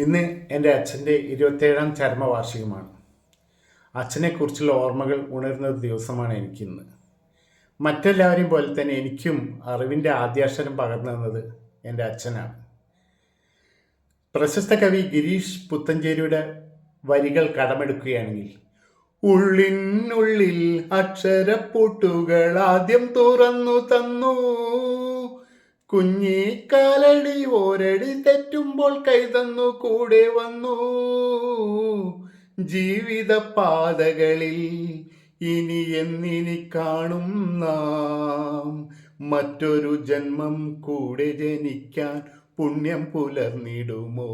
ഇന്ന് എൻ്റെ അച്ഛൻ്റെ 27ാം ചരമവാർഷികമാണ്. അച്ഛനെക്കുറിച്ചുള്ള ഓർമ്മകൾ ഉണരുന്ന ദിവസമാണ് എനിക്കിന്ന്. മറ്റെല്ലാവരെയും പോലെ തന്നെ എനിക്കും അറിവിൻ്റെ ആദ്യാക്ഷരം പകർന്നു തന്നത് എൻ്റെ അച്ഛനാണ്. പ്രശസ്ത കവി ഗിരീഷ് പുത്തഞ്ചേരിയുടെ വരികൾ കടമെടുക്കുകയാണെങ്കിൽ, ഉള്ളിനുള്ളിൽ അക്ഷരപ്പൂട്ടുകൾ ആദ്യം തുറന്നു തന്നു, കുഞ്ഞിക്കാലടി ഓരടി തെറ്റുമ്പോൾ കൈതന്നു കൂടെ വന്നു, ജീവിത പാതകളിൽ ഇനി എന്നിനി കാണും നാം, മറ്റൊരു ജന്മം കൂടെ ജനിക്കാൻ പുണ്യം പുലർന്നിടുമോ,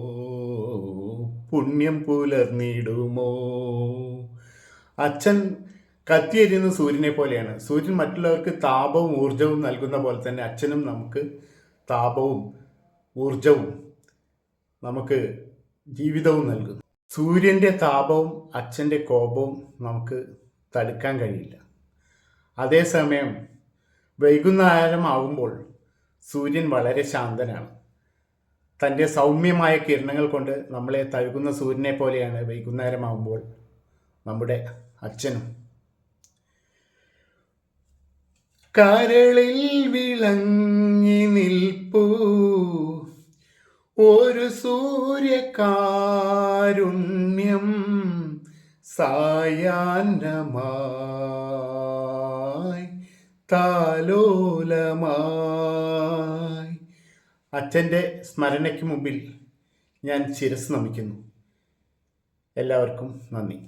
പുണ്യം പുലർന്നിടുമോ. അച്ഛൻ കത്തിയെരിയുന്ന സൂര്യനെ പോലെയാണ്. സൂര്യൻ മറ്റുള്ളവർക്ക് താപവും ഊർജവും നൽകുന്ന പോലെ തന്നെ അച്ഛനും നമുക്ക് താപവും ഊർജവും നമുക്ക് ജീവിതവും നൽകുന്നു. സൂര്യൻ്റെ താപവും അച്ഛൻ്റെ കോപവും നമുക്ക് തടുക്കാൻ കഴിയില്ല. അതേസമയം വൈകുന്നേരം ആകുമ്പോൾ സൂര്യൻ വളരെ ശാന്തനാണ്. തൻ്റെ സൗമ്യമായ കിരണങ്ങൾ കൊണ്ട് നമ്മളെ തഴുകുന്ന സൂര്യനെ പോലെയാണ് വൈകുന്നേരമാകുമ്പോൾ നമ്മുടെ അച്ഛനും. കരളിൽ വിളങ്ങി നിൽപ്പൂ ഒരു സൂര്യകാരുണ്യം, സായാഹ്നമായി താലോലമായി. അച്ഛൻ്റെ സ്മരണയ്ക്ക് മുമ്പിൽ ഞാൻ ശിരസ് നമിക്കുന്നു. എല്ലാവർക്കും നന്ദി.